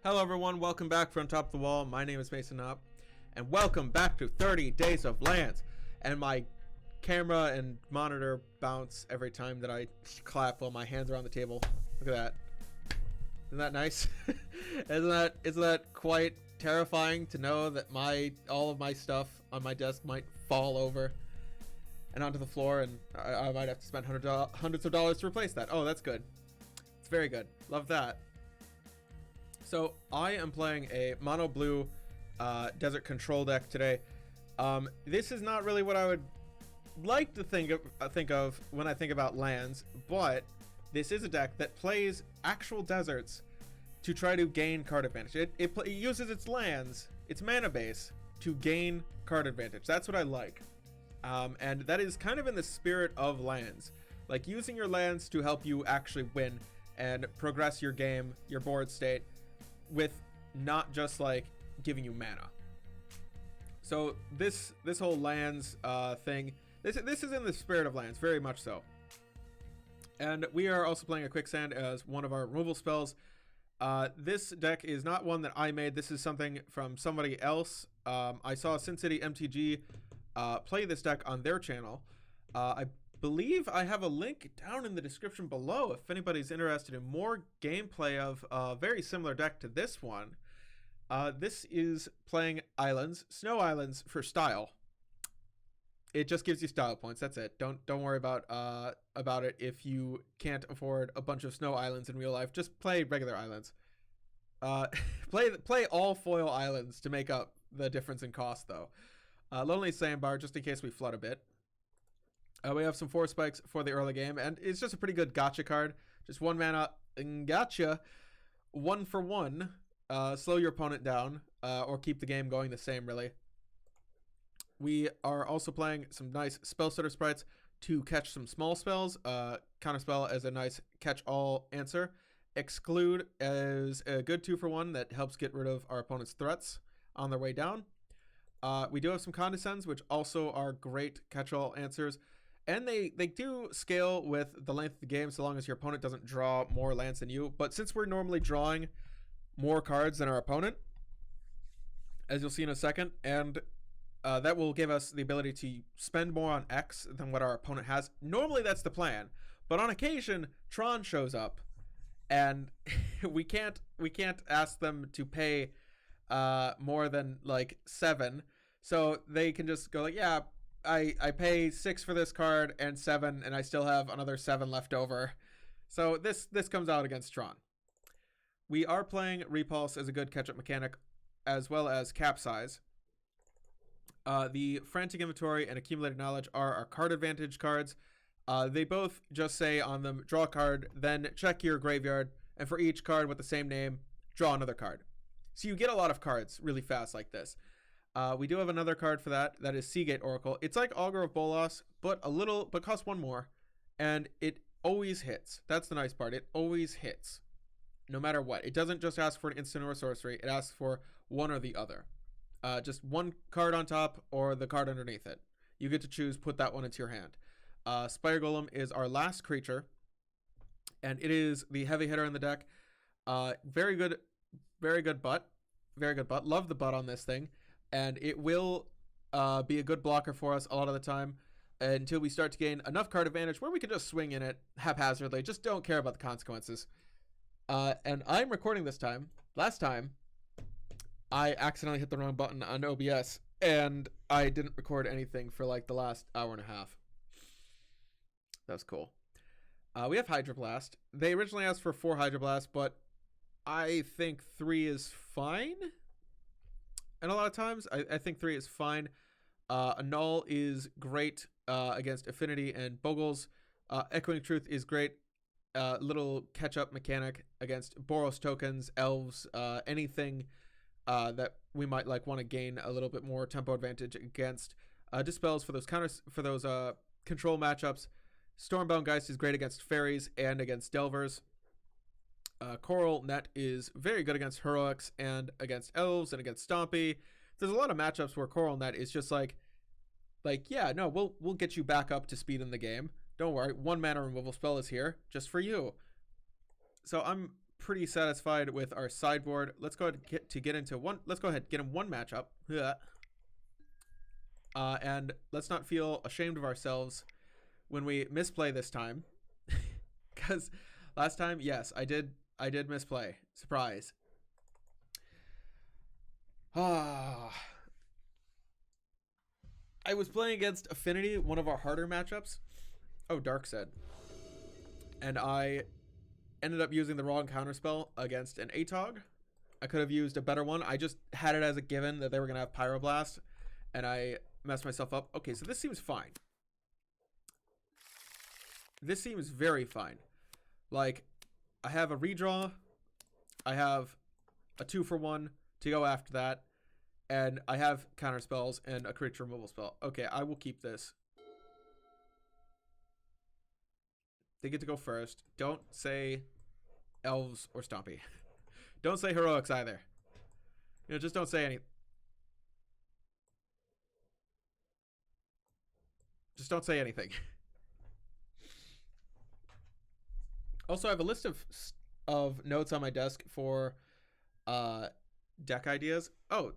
Hello everyone, welcome back from Top of the Wall. My name is Mason Up, and welcome back to 30 Days of Lands. And my camera and monitor bounce every time that I clap while my hands are on the table. Look at that. Isn't that nice? Isn't that quite terrifying to know that all of my stuff on my desk might fall over and onto the floor, and I might have to spend hundreds of dollars to replace that. Oh, that's good. It's very good. Love that. So I am playing a mono blue desert control deck today. This is not really what I would like to think of when I think about lands, but this is a deck that plays actual deserts to try to gain card advantage. It uses its lands, its mana base, to gain card advantage. That's what I like. And that is kind of in the spirit of lands. Like using your lands to help you actually win and progress your game, your board state, with not just like giving you mana. So this whole lands thing, this is in the spirit of lands, very much so. And we are also playing a quicksand as one of our removal spells. This deck is not one that I made. This is something from somebody else. I saw Sin City MTG play this deck on their channel. I believe I have a link down in the description below if anybody's interested in more gameplay of a very similar deck to this one. This is playing islands, snow islands for style. It just gives you style points. That's it. Don't worry about it if you can't afford a bunch of snow islands in real life. Just play regular islands. Play all foil islands to make up the difference in cost though. Lonely Sandbar, just in case we flood a bit. We have some force spikes for the early game, and it's just a pretty good gotcha card. Just 1 mana, gotcha. 1 for 1. Slow your opponent down, or keep the game going the same, really. We are also playing some nice spell stutter sprites to catch some small spells. Counterspell as a nice catch-all answer. Exclude as a good 2 for 1 that helps get rid of our opponent's threats on their way down. We do have some condescends, which also are great catch-all answers. And they do scale with the length of the game so long as your opponent doesn't draw more lands than you. But since we're normally drawing more cards than our opponent, as you'll see in a second, and that will give us the ability to spend more on X than what our opponent has. Normally that's the plan, but on occasion Tron shows up, and we can't ask them to pay more than like 7, so they can just go like, yeah, I pay 6 for this card and 7, and I still have another 7 left over. So this comes out against Tron. We are playing Repulse as a good catch-up mechanic, as well as Capsize. The Frantic Inventory and Accumulated Knowledge are our card advantage cards. They both just say on them, draw a card, then check your graveyard, and for each card with the same name, draw another card. So you get a lot of cards really fast like this. We do have another card for that. That is Seagate Oracle. It's like Augur of Bolas, but costs 1 more, and it always hits. That's the nice part. It always hits, no matter what. It doesn't just ask for an instant or a sorcery. It asks for one or the other. Just one card on top or the card underneath it. You get to choose. Put that one into your hand. Spire Golem is our last creature, and it is the heavy hitter in the deck. Very good butt. Very good butt. Love the butt on this thing. And it will be a good blocker for us a lot of the time until we start to gain enough card advantage where we can just swing in it haphazardly. Just don't care about the consequences. And I'm recording this time. Last time, I accidentally hit the wrong button on OBS, and I didn't record anything for like the last hour and a half. That was cool. We have Hydroblast. They originally asked for 4 Hydroblast, but I think 3 is fine. And a lot of times, I think 3 is fine. Annul is great against Affinity and Bogles. Echoing Truth is great. Little catch-up mechanic against Boros tokens, elves, anything that we might like want to gain a little bit more tempo advantage against. Dispels for those control matchups. Stormbound Geist is great against fairies and against delvers. Coral Net is very good against heroics and against elves and against Stompy. There's a lot of matchups where Coral Net is just like yeah, no, we'll get you back up to speed in the game. Don't worry, 1 mana removal spell is here just for you. So I'm pretty satisfied with our sideboard. Let's go ahead and get into one. Let's go ahead and get him one matchup. And let's not feel ashamed of ourselves when we misplay this time. Because last time, yes, I did misplay. Surprise. I was playing against Affinity, one of our harder matchups. Oh, Dark said. And I ended up using the wrong counterspell against an Atog. I could have used a better one. I just had it as a given that they were going to have Pyroblast, and I messed myself up. Okay, so this seems fine. This seems very fine. Like, I have a redraw. I have a 2-for-1 to go after that. And I have counterspells and a creature removal spell. Okay, I will keep this. They get to go first. Don't say elves or Stompy. Don't say heroics either. You know, just don't say any. Just don't say anything. Also, I have a list of notes on my desk for deck ideas. Oh.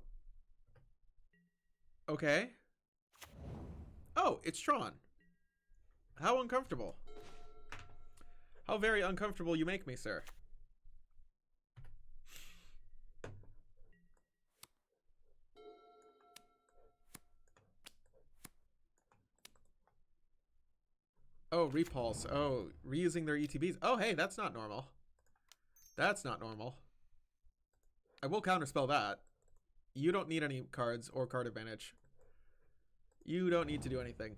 Okay. Oh, it's Tron. How uncomfortable. How very uncomfortable you make me, sir. Oh, Repulse. Oh, reusing their ETBs. Oh, hey, that's not normal. That's not normal. I will counterspell that. You don't need any cards or card advantage. You don't need to do anything.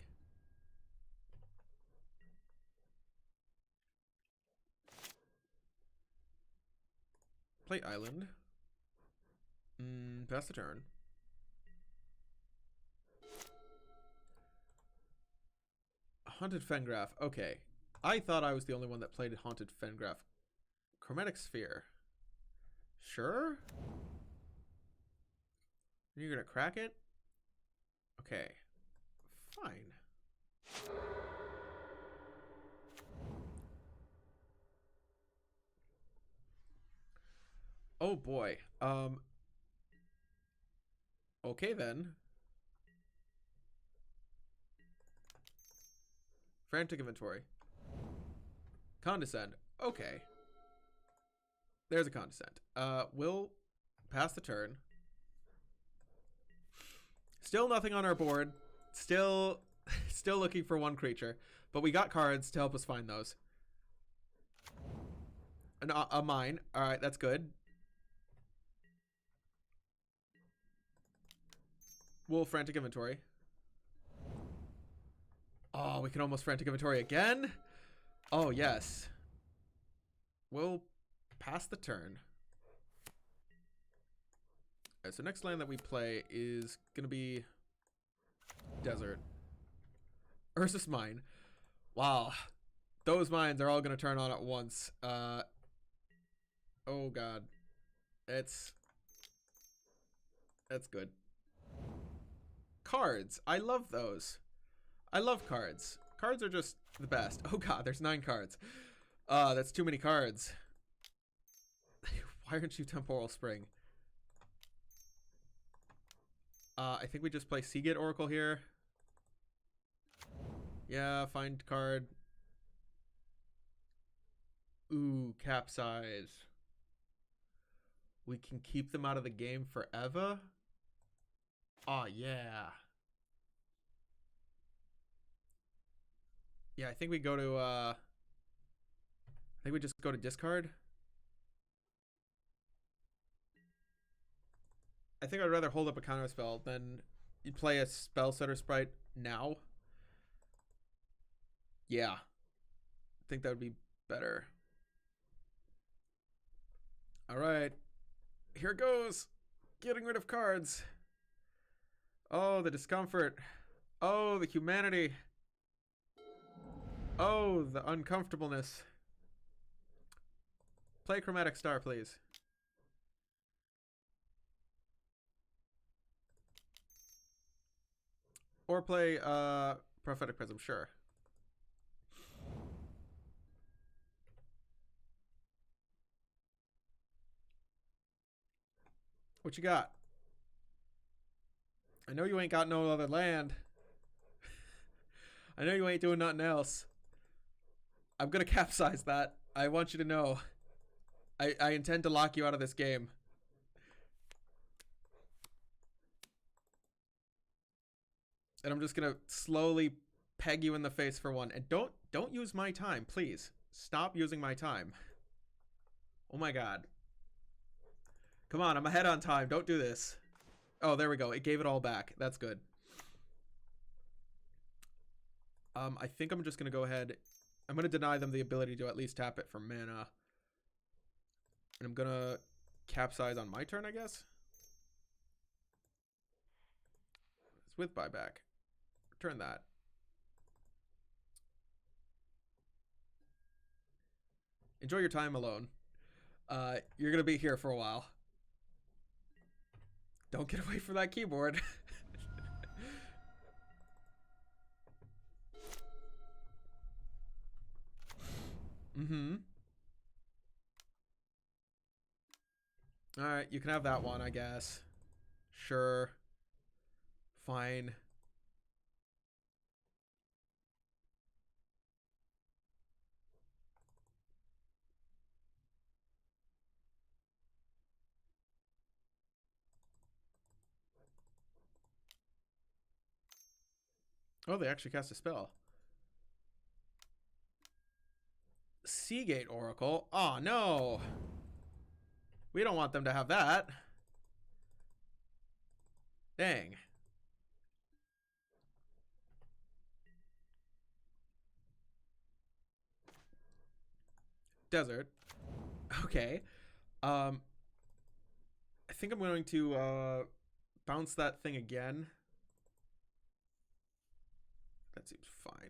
Play Island. Pass the turn. Haunted Fengraph. Okay. I thought I was the only one that played Haunted Fengraph. Chromatic Sphere. Sure? You're gonna crack it? Okay. Fine. Oh boy. Okay then. Frantic Inventory. Condescend. Okay. There's a Condescend. We'll pass the turn. Still nothing on our board. Still looking for one creature. But we got cards to help us find those. A mine. Alright, that's good. We'll Frantic Inventory. Oh, we can almost Frantic Inventory again? Oh, yes. We'll pass the turn. Alright, so next land that we play is going to be Desert. Ursus Mine. Wow. Those mines are all going to turn on at once. Oh, God. That's good. Cards. I love those. I love cards. Cards are just the best. Oh, God. There's 9 cards. That's too many cards. Why aren't you Temporal Spring? I think we just play Seagate Oracle here. Yeah, find card. Ooh, Capsize. We can keep them out of the game forever? Oh, yeah. Yeah, I think we go to, I think we just go to discard. I think I'd rather hold up a counter spell than you play a spell setter sprite now. Yeah. I think that would be better. All right. Here goes. Getting rid of cards. Oh, the discomfort. Oh, the humanity. Oh, the uncomfortableness. Play Chromatic Star, please. Or play Prophetic Prism, sure. What you got? I know you ain't got no other land. I know you ain't doing nothing else. I'm gonna capsize that. I want you to know. I intend to lock you out of this game. And I'm just gonna slowly peg you in the face for one. And don't use my time, please. Stop using my time. Oh my god. Come on, I'm ahead on time. Don't do this. Oh, there we go. It gave it all back. That's good. I think I'm just gonna go ahead. I'm gonna deny them the ability to at least tap it for mana. And I'm gonna capsize on my turn, I guess. It's with buyback. Return that. Enjoy your time alone. You're gonna be here for a while. Don't get away from that keyboard. Mm-hmm. Alright, you can have that one, I guess. Sure. Fine. Oh, they actually cast a spell. Seagate Oracle? Oh, no. We don't want them to have that. Dang. Desert. Okay. I think I'm going to bounce that thing again. That seems fine.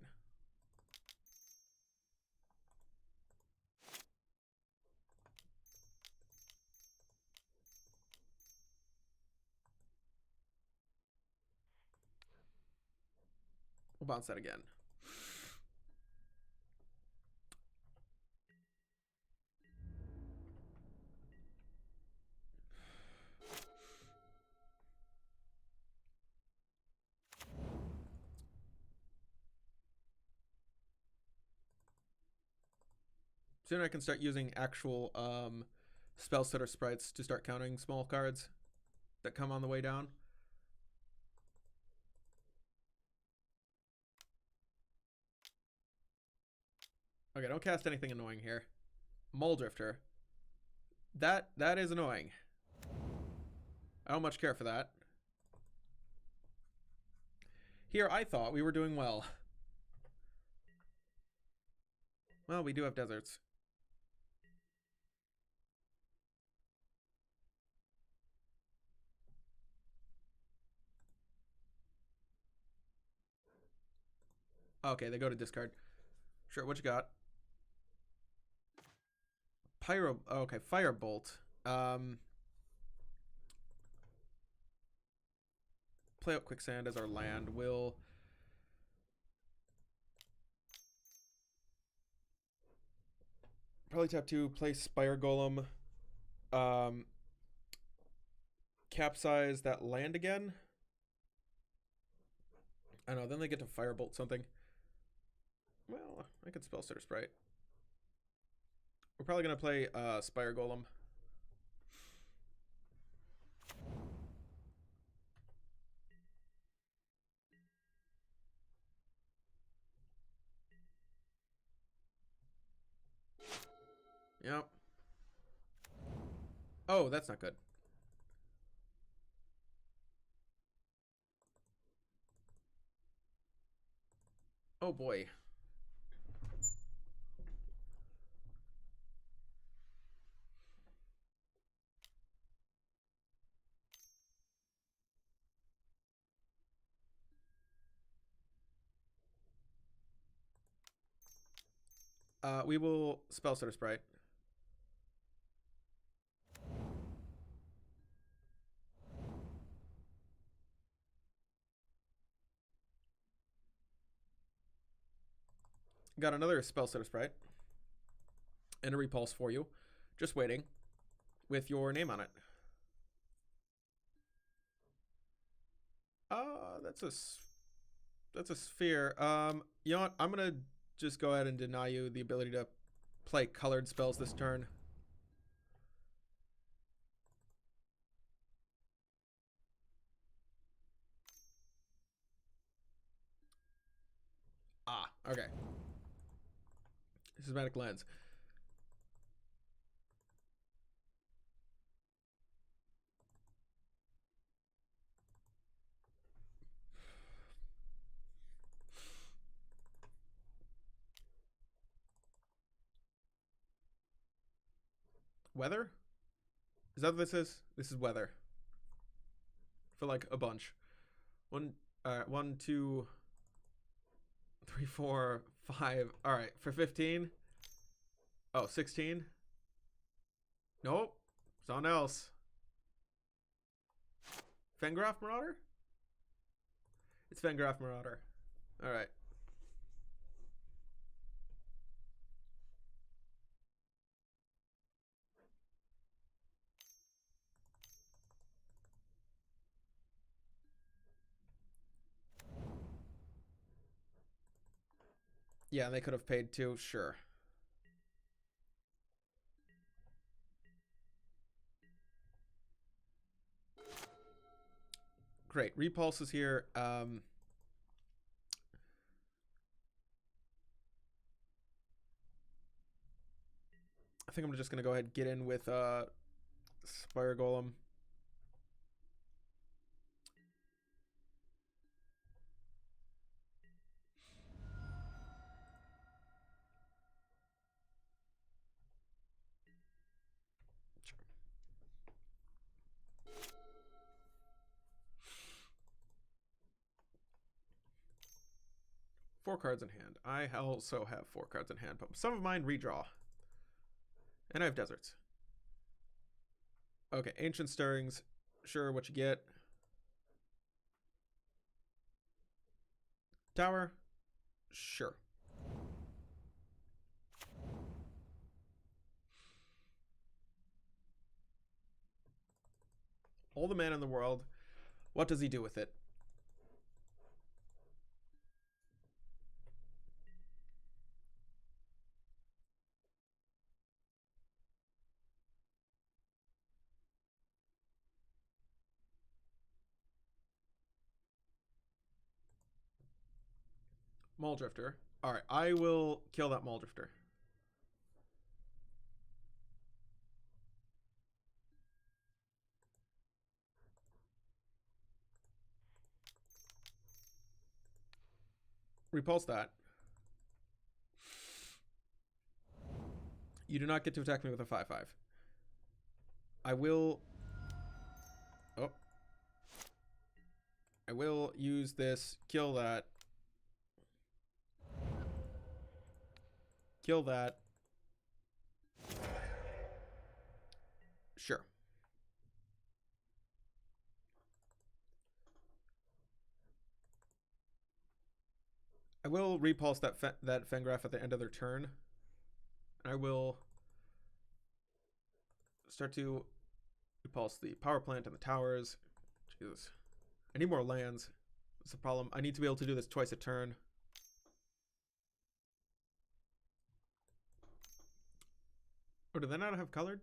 We'll bounce that again. Soon I can start using actual spell setter sprites to start counting small cards that come on the way down. Okay, don't cast anything annoying here. Mole Drifter. That is annoying. I don't much care for that. Here, I thought we were doing well. Well, we do have deserts. Okay, they go to discard. Sure, what you got? Pyro. Okay, Firebolt. Play out Quicksand as our land. We'll probably tap 2, play Spire Golem. Capsize that land again. I don't know, then they get to Firebolt something. Well, I could spell Sitter Sprite. We're probably going to play Spire Golem. Yep. Oh, that's not good. Oh boy. We will spell Sitter Sprite. Got another spell Sitter Sprite. And a repulse for you. Just waiting. With your name on it. That's a sphere. You know what? I'm gonna just go ahead and deny you the ability to play colored spells this turn. Ah, okay. Systematic lens. Weather? Is that what this is? This is weather. For like a bunch. One, two, three, four, five. All right, for 15. Oh, 16. Nope. Something else. Fengraf Marauder? It's Fengraf Marauder. All right. Yeah, they could have paid too. Sure. Great. Repulse is here. I think I'm just going to go ahead and get in with Spire Golem. Sure. 4 cards in hand. I also have 4 cards in hand, but some of mine redraw. And I have deserts. Okay, Ancient Stirrings. Sure, what you get. Tower. Sure. All the mana in the world. What does he do with it? Muldrifter. Alright, I will kill that Muldrifter. Repulse that. You do not get to attack me with a 5/5. I will... Oh. I will use this. Kill that. Kill that. Sure. I will repulse that Fengraf at the end of their turn. I will start to repulse the power plant and the towers. Jesus. I need more lands. That's the problem. I need to be able to do this twice a turn. Or do they not have colored?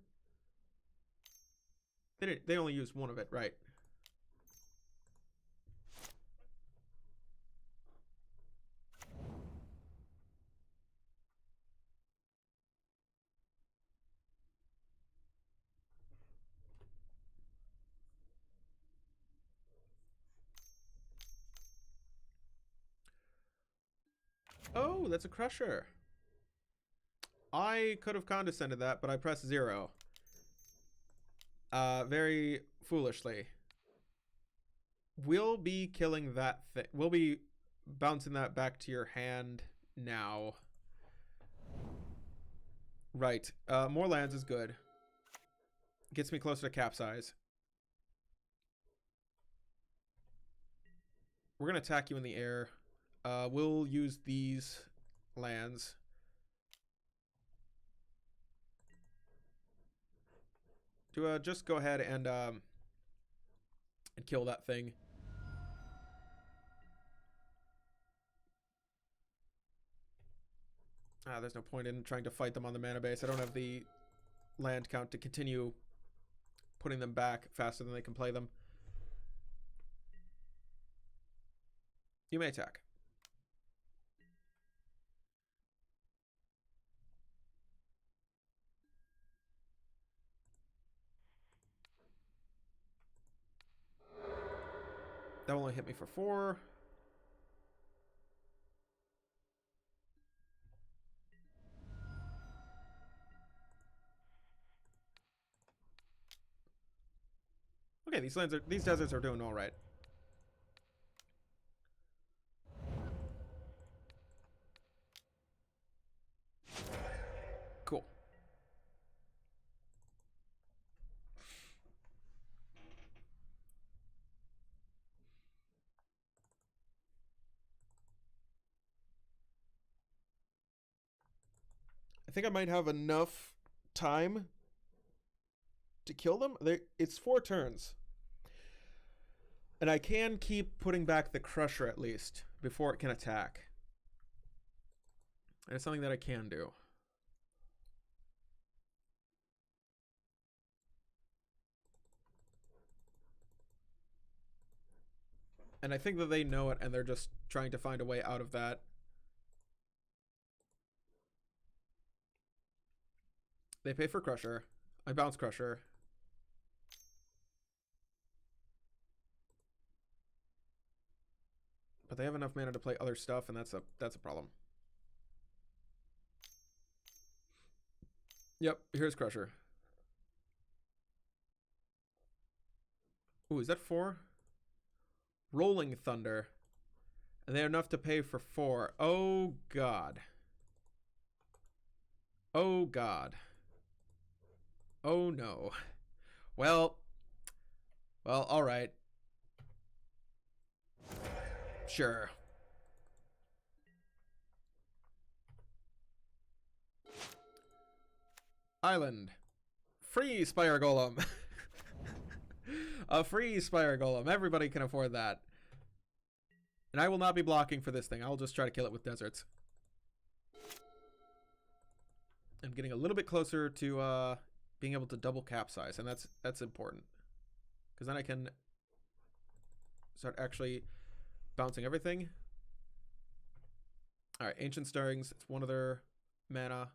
They only used one of it, right? Oh, that's a crusher. I could have condescended that, but I pressed 0. Very foolishly. We'll be killing that thing. We'll be bouncing that back to your hand now. Right. More lands is good. Gets me closer to capsize. We're going to attack you in the air. We'll use these lands. To just go ahead and kill that thing. There's no point in trying to fight them on the mana base. I don't have the land count to continue putting them back faster than they can play them. You may attack. That will only hit me for 4. Okay, these deserts are doing all right. Cool. I think I might have enough time to kill them. It's 4 turns. And I can keep putting back the Crusher at least before it can attack. And it's something that I can do. And I think that they know it and they're just trying to find a way out of that. They pay for Crusher. I bounce Crusher. But they have enough mana to play other stuff, and that's a problem. Yep, here's Crusher. Ooh, is that 4? Rolling Thunder. And they have enough to pay for 4. Oh, God. Oh, God. Oh, no. Well, all right. Sure. Island. Free Spire Golem. A free Spire Golem. Everybody can afford that. And I will not be blocking for this thing. I'll just try to kill it with deserts. I'm getting a little bit closer to being able to double capsize, and that's important. Because then I can start actually bouncing everything. Alright, Ancient Stirrings. It's 1 other mana.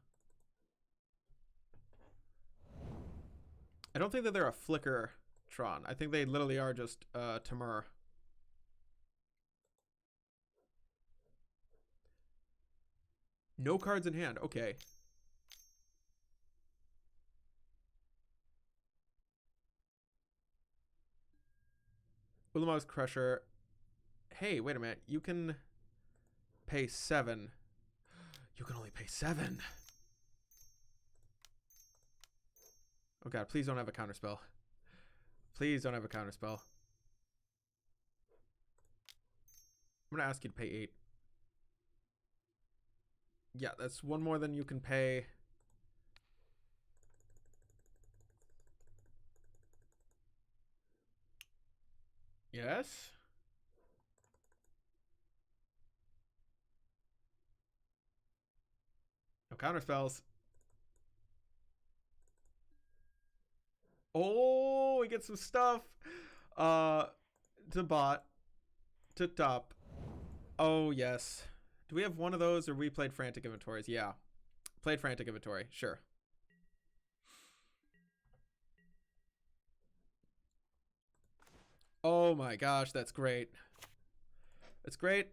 I don't think that they're a Flicker Tron. I think they literally are just Temur. No cards in hand. Okay. Ulamog's Crusher. Hey, wait a minute. You can pay 7. You can only pay 7. Oh god, please don't have a counterspell. Please don't have a counterspell. I'm gonna ask you to pay 8. Yeah, that's 1 more than you can pay. Yes? No counterspells. Oh, we get some stuff. To bot. To top. Oh, yes. Do we have one of those or we played Frantic Inventories? Yeah. Played Frantic Inventory. Sure. Oh my gosh, that's great. It's great.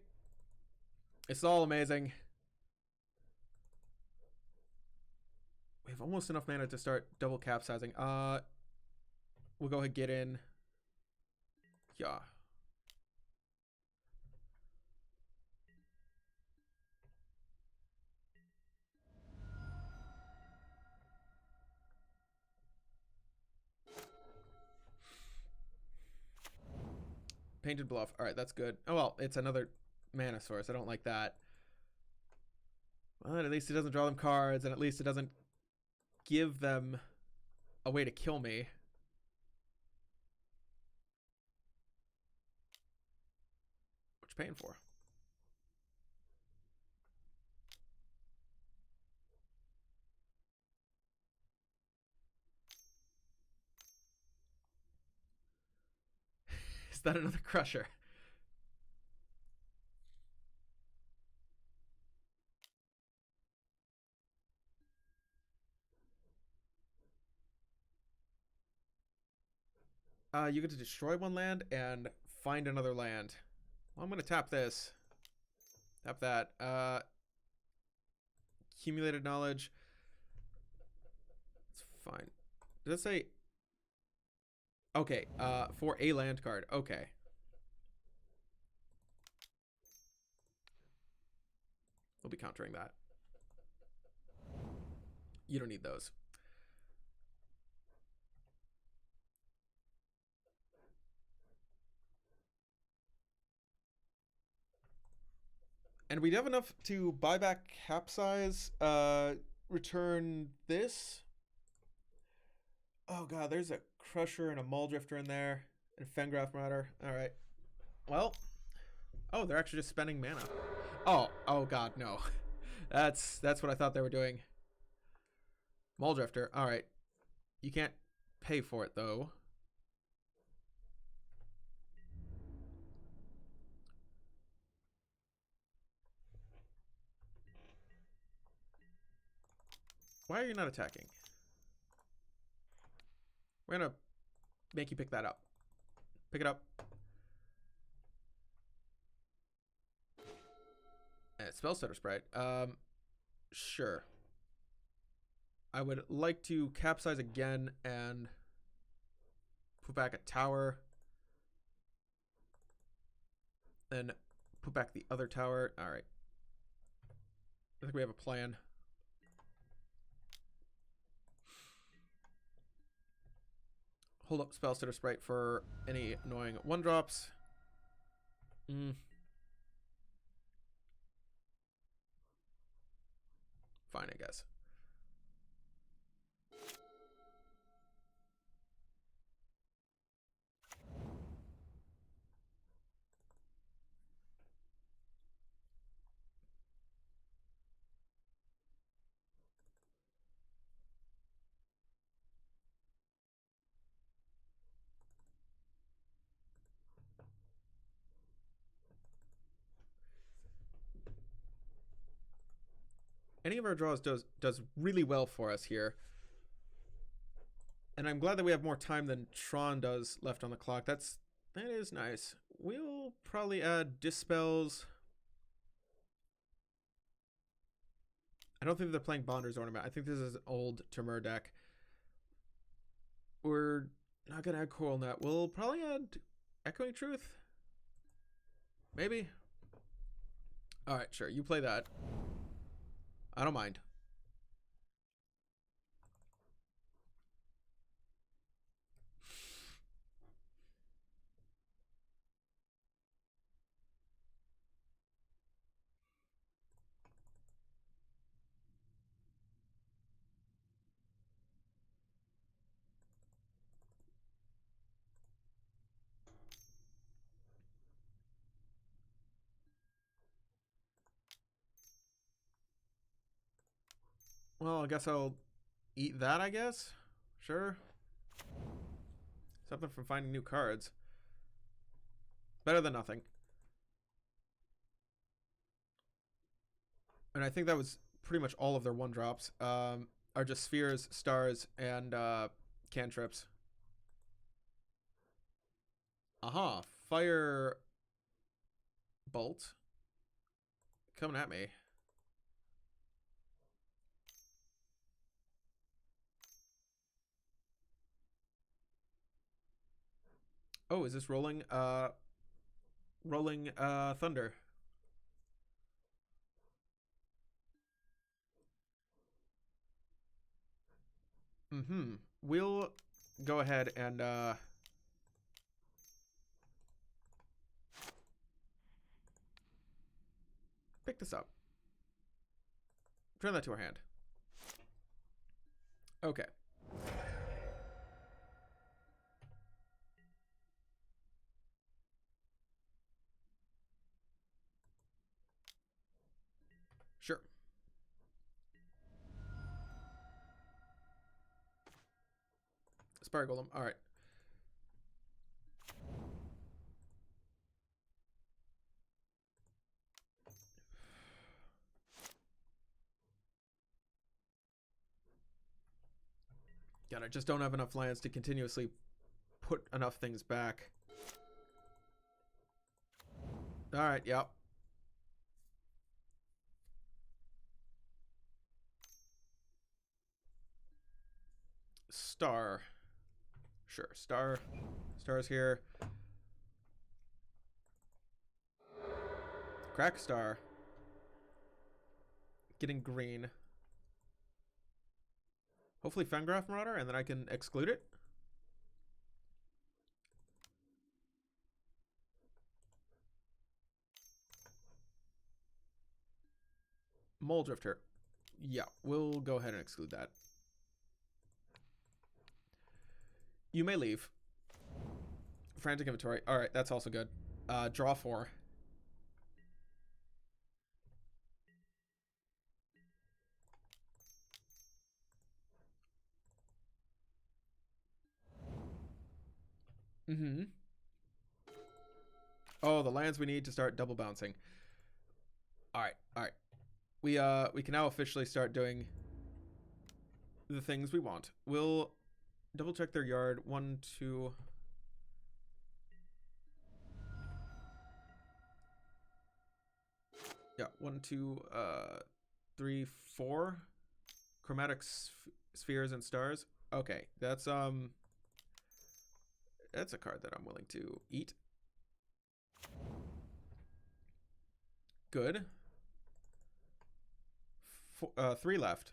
It's all amazing. We have almost enough mana to start double capsizing. We'll go ahead and get in. Yeah. Painted Bluff. All right, that's good. Oh, well, it's another mana source. I don't like that. Well, at least it doesn't draw them cards, and at least it doesn't give them a way to kill me. What you paying for? Is that another crusher? You get to destroy one land and find another land. Well, I'm going to tap this. Tap that. Accumulated knowledge. It's fine. Does it say... Okay, for a land card. Okay. We'll be countering that. You don't need those. And we have enough to buy back Capsize, return this. Oh god, there's a Crusher and a Muldrifter in there. And a Fengraf Marauder. Alright. Well. Oh, they're actually just spending mana. Oh god, no. That's what I thought they were doing. Muldrifter. Alright. You can't pay for it, though. Why are you not attacking? We're gonna make you pick that up. Pick it up. Spell Stutter Sprite. Sure. I would like to Capsize again and put back a tower. Then put back the other tower. Alright. I think we have a plan. Hold up Spell Stutter Sprite for any annoying 1-drops. Fine, I guess. Any of our draws does really well for us here. And I'm glad that we have more time than Tron does left on the clock. That is nice. We'll probably add Dispels. I don't think they're playing Bonder's Ornament. I think this is an old Temur deck. We're not going to add Coral Net. We'll probably add Echoing Truth. Maybe. Alright, sure. You play that. I don't mind. Well, I guess I'll eat that, I guess. Sure. Something from finding new cards. Better than nothing. And I think that was pretty much all of their 1-drops. Are just spheres, stars, and cantrips. Aha. Fire bolt. Coming at me. Oh, is this rolling? Rolling thunder. We'll go ahead and pick this up. Turn that to our hand. Okay. Sure. Spire Golem. All right. God, I just don't have enough lands to continuously put enough things back. Alright, yep. Star. Sure, star. Star's here. Crack star. Getting green. Hopefully Fengraf Marauder, and then I can exclude it. Mole Drifter. Yeah, we'll go ahead and exclude that. You may leave. Frantic Inventory. All right, that's also good. Draw 4. Mm-hmm. Oh, the lands we need to start double bouncing. All right, all right. We can now officially start doing the things we want. We'll double check their yard. 1, 2. Yeah, 1, 2, 3, 4 chromatic spheres and stars. Okay, that's a card that I'm willing to eat. Good. 3 left.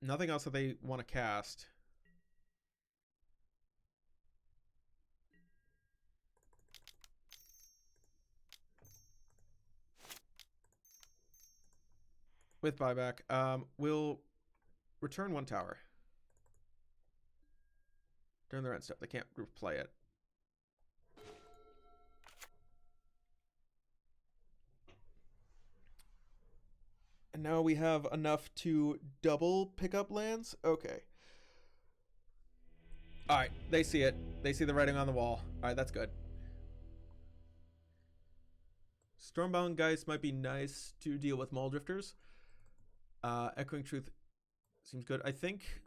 Nothing else that they want to cast. With buyback, we'll return 1 tower. During the end step, they can't play it. And now we have enough to double pick up lands. Okay. All right, they see it. They see the writing on the wall. All right, that's good. Stormbound Geist might be nice to deal with Mole Drifters. Echoing Truth seems good. I think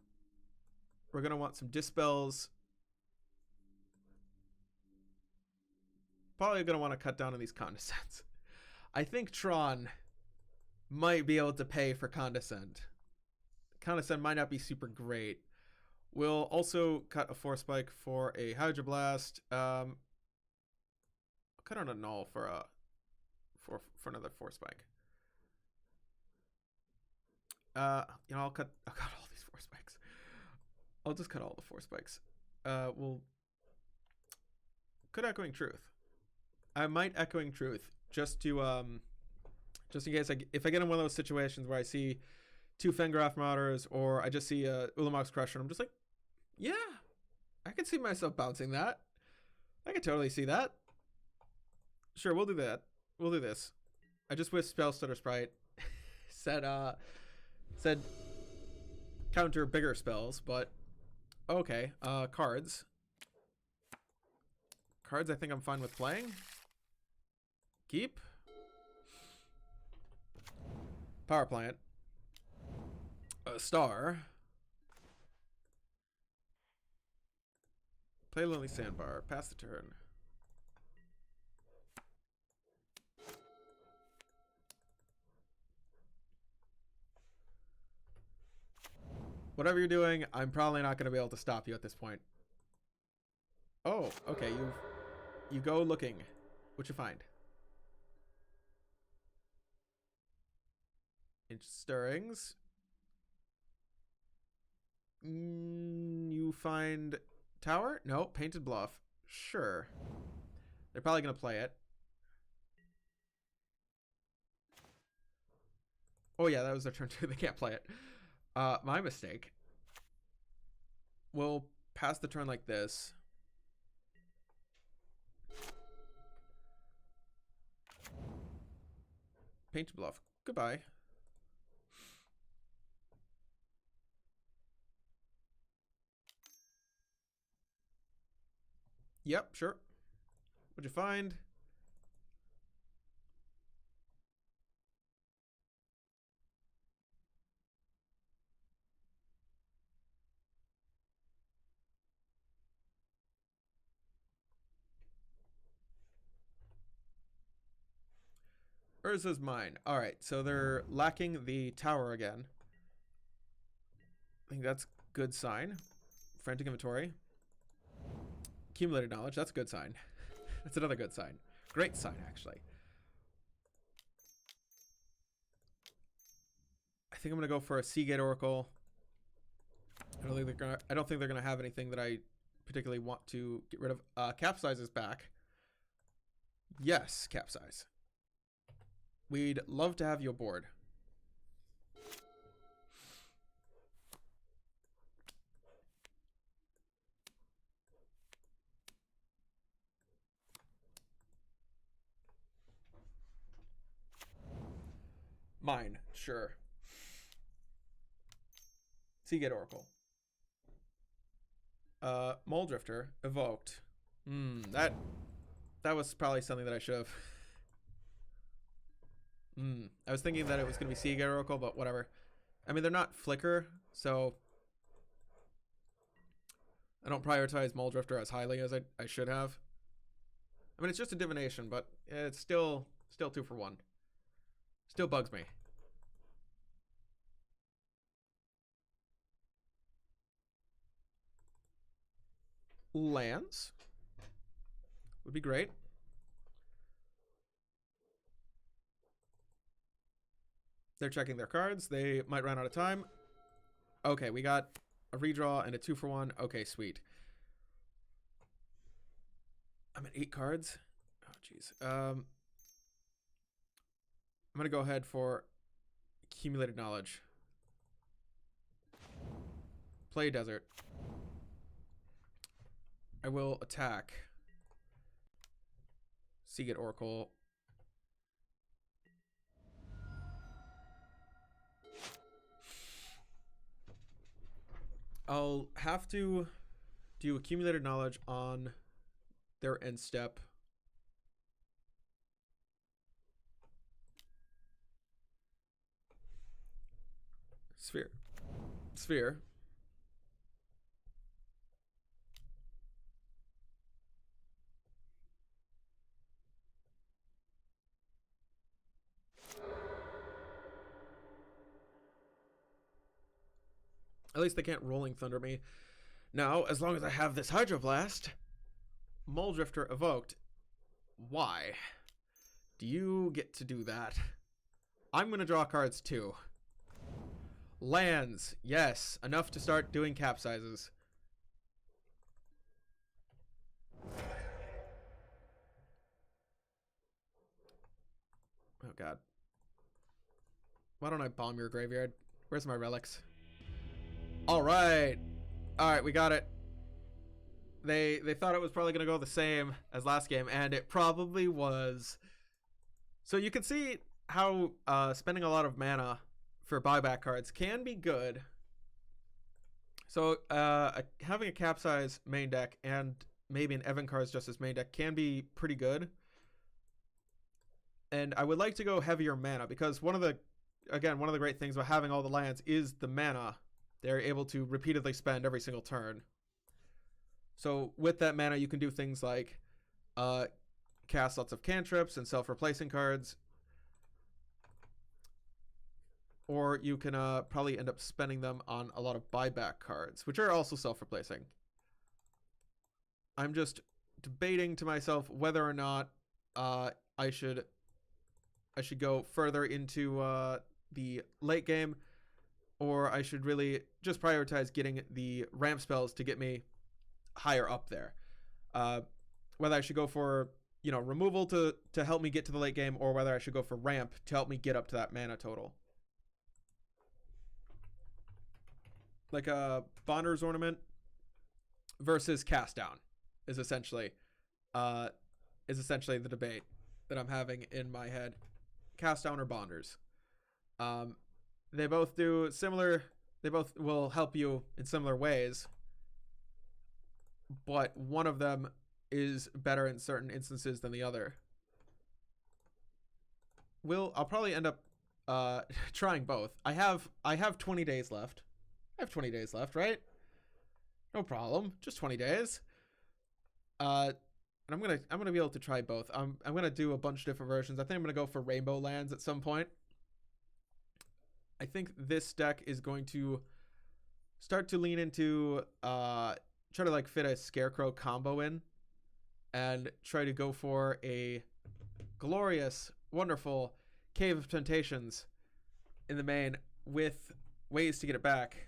we're going to want some Dispels. Probably going to want to cut down on these Condescends. I think Tron might be able to pay for Condescend. Condescend might not be super great. We'll also cut a Force Spike for a Hydro Blast. I'll cut on a Null for another Force Spike. I'll cut all these Force Spikes. I'll just cut all the Force Spikes. We'll could Echoing Truth. I might Echoing Truth just to just in case if I get in one of those situations where I see 2 Fengraf Marauders or I just see a Ulamog's Crusher, I'm just like, yeah, I can see myself bouncing that. I can totally see that. Sure, we'll do that. We'll do this. I just wish Spellstutter Sprite said counter bigger spells, but okay. Cards. Cards I think I'm fine with playing. Keep. Power Plant. Star. Play Lonely Sandbar. Pass the turn. Whatever you're doing, I'm probably not going to be able to stop you at this point. Oh, okay. You go looking. What you find? Inch Stirrings. You find Tower? No. Painted Bluff. Sure. They're probably going to play it. Oh, yeah, that was their turn 2. They can't play it. My mistake. We'll pass the turn like this. Painted Bluff. Goodbye. Yep, sure. What'd you find? Urza's mine. All right, so they're lacking the tower again. I think that's good sign. Frantic inventory. Accumulated knowledge. That's a good sign. That's another good sign. Great sign, actually. I think I'm gonna go for a Seagate Oracle. I don't think they're gonna have anything that I particularly want to get rid of. Capsize is back. Yes, Capsize. We'd love to have you aboard. Mine, sure. Seagate Oracle. Mole Drifter evoked. That was probably something that I should have. I was thinking that it was going to be Seagate Oracle, but whatever. I mean, they're not Flicker, so I don't prioritize Mole Drifter as highly as I should have. I mean, it's just a divination, but it's still 2 for 1. Still bugs me. Lands would be great. They're checking their cards. They might run out of time. Okay, we got a redraw and a 2 for 1. Okay, sweet. I'm at 8 cards. Oh, jeez. I'm going to go ahead for accumulated knowledge. Play desert. I will attack. Seagate Oracle. I'll have to do accumulated knowledge on their end step. Sphere. At least they can't Rolling Thunder me. Now, as long as I have this Hydroblast, Mole Drifter evoked. Why do you get to do that? I'm going to draw cards too. Lands. Yes, enough to start doing capsizes. Oh, God. Why don't I bomb your graveyard? Where's my relics? All right, we got it. They thought it was probably gonna go the same as last game, and it probably was. So you can see how spending a lot of mana for buyback cards can be good. So having a Capsize main deck and maybe an Evan Cards Justice main deck can be pretty good. And I would like to go heavier mana because one of the great things about having all the lands is the mana. They're able to repeatedly spend every single turn. So with that mana, you can do things like cast lots of cantrips and self-replacing cards. Or you can probably end up spending them on a lot of buyback cards, which are also self-replacing. I'm just debating to myself whether or not I should go further into the late game, or I should really just prioritize getting the ramp spells to get me higher up there. Whether I should go for, removal to help me get to the late game, or whether I should go for ramp to help me get up to that mana total. Like a Bonder's Ornament versus Cast Down is essentially the debate that I'm having in my head. Cast Down or Bonders. They both do similar. They both will help you in similar ways, but one of them is better in certain instances than the other. I'll probably end up trying both. I have 20 days left. I have 20 days left, right? No problem. Just 20 days. And I'm gonna be able to try both. I'm gonna do a bunch of different versions. I think I'm gonna go for rainbow lands at some point. I think this deck is going to start to lean into try to like fit a scarecrow combo in, and try to go for a glorious, wonderful Cave of Temptations in the main with ways to get it back.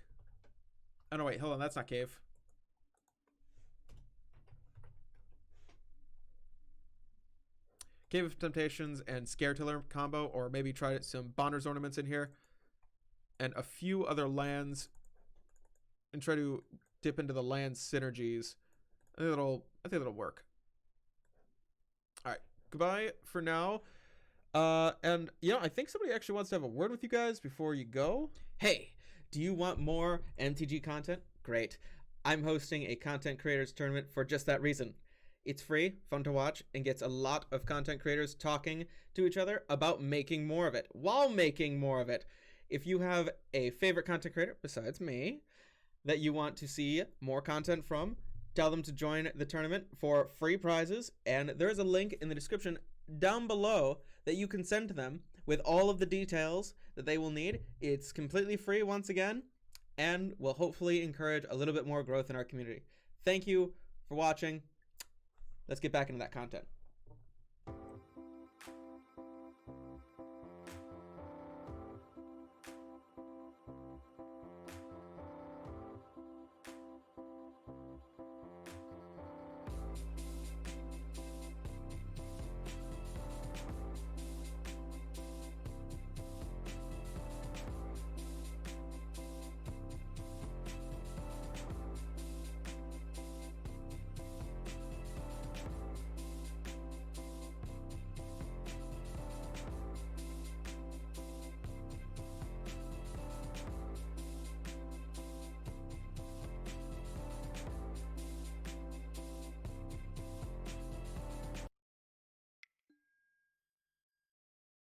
Oh no, wait, hold on, that's not Cave. Cave of Temptations and Scare Tiller combo, or maybe try some Bonder's Ornaments in here and a few other lands and try to dip into the land synergies. I think that'll work. All right, goodbye for now. And yeah, I think somebody actually wants to have a word with you guys before you go. Hey, do you want more MTG content? Great. I'm hosting a content creators tournament for just that reason. It's free, fun to watch, and gets a lot of content creators talking to each other about making more of it while making more of it. If you have a favorite content creator besides me that you want to see more content from, tell them to join the tournament for free prizes, and there's a link in the description down below that you can send to them with all of the details that they will need. It's completely free once again, and will hopefully encourage a little bit more growth in our community. Thank you for watching. Let's get back into that content.